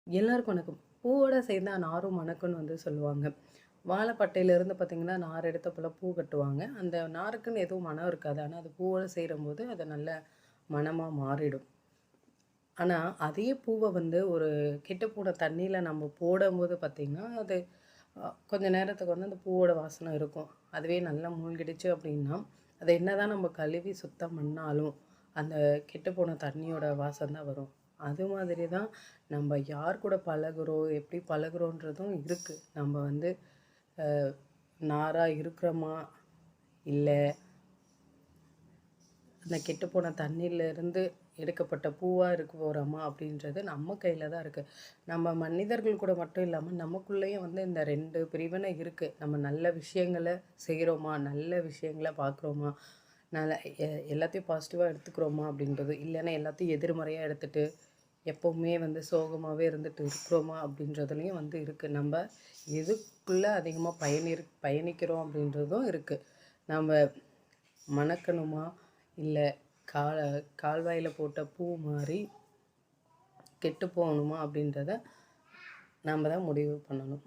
எல்லாருக்கும் வணக்கம். பூவோட சேர்ந்தா நாரும் மணக்கும்னு வந்து சொல்லுவாங்க. வாழைப்பட்டையிலேருந்து பார்த்தீங்கன்னா, நார் எடுத்து அப்போலாம் பூ கட்டுவாங்க. அந்த நாருக்குன்னு எதுவும் மணம் இருக்காது. ஆனா, அது பூவோட சேரும்போது அது நல்ல மணமா மாறிடும். ஆனா, அதே பூவ வந்து ஒரு கெட்டுப்போன தண்ணீல நம்ம போடும்போது பார்த்தீங்கன்னா, அது கொஞ்ச நேரத்துக்கு வந்து அந்த பூவோட வாசனை இருக்கும். அதுவே நல்லா மூழ்கிடுச்சு அப்படின்னா, அத என்னதான் நம்ம கழுவி சுத்தம் பண்ணாலும், அந்த கெட்டுப்போன தண்ணியோட வாசம் தான் வரும். அது மாதிரி தான் நம்ம யார் கூட பழகுறோம், எப்படி பழகுறோன்றதும் இருக்கு. நம்ம வந்து அ நாரா இருக்கிறோமா, இல்ல அந்த கெட்டுப்போன தண்ணீர்லேருந்து எடுக்கப்பட்ட பூவா இருக்க போறோமா அப்படின்றது நம்ம கையில தான் இருக்கு. நம்ம மனிதர்கள் கூட மட்டும் இல்லாம, நமக்குள்ளேயும் வந்து இந்த 2 பிரிவினை இருக்கு. நம்ம நல்ல விஷயங்கள செய்றோமா, நல்ல விஷயங்கள பார்க்குறோமா, நல்ல எல்லாத்தையும் பாசிட்டிவா எடுத்துக்கிறோமா அப்படின்றது. இல்லைன்னா எல்லாத்தையும் எதிர்மறையா எடுத்துட்டு, எப்பவுமே வந்து சோகமாவே இருந்துட்டு இருக்கிறோமா அப்படின்றதுலயும் வந்து இருக்கு. நம்ம எதுக்குள்ள அதிகமா பயணிக்கிறோம் அப்படின்றதும் இருக்கு. நம்ம மணக்கணுமா? இல்ல கால கால்வாயில போட்ட பூ மாரி கெட்டு போகணுமா? அப்படின்றத நாம தான் முடிவு பண்ணணும்.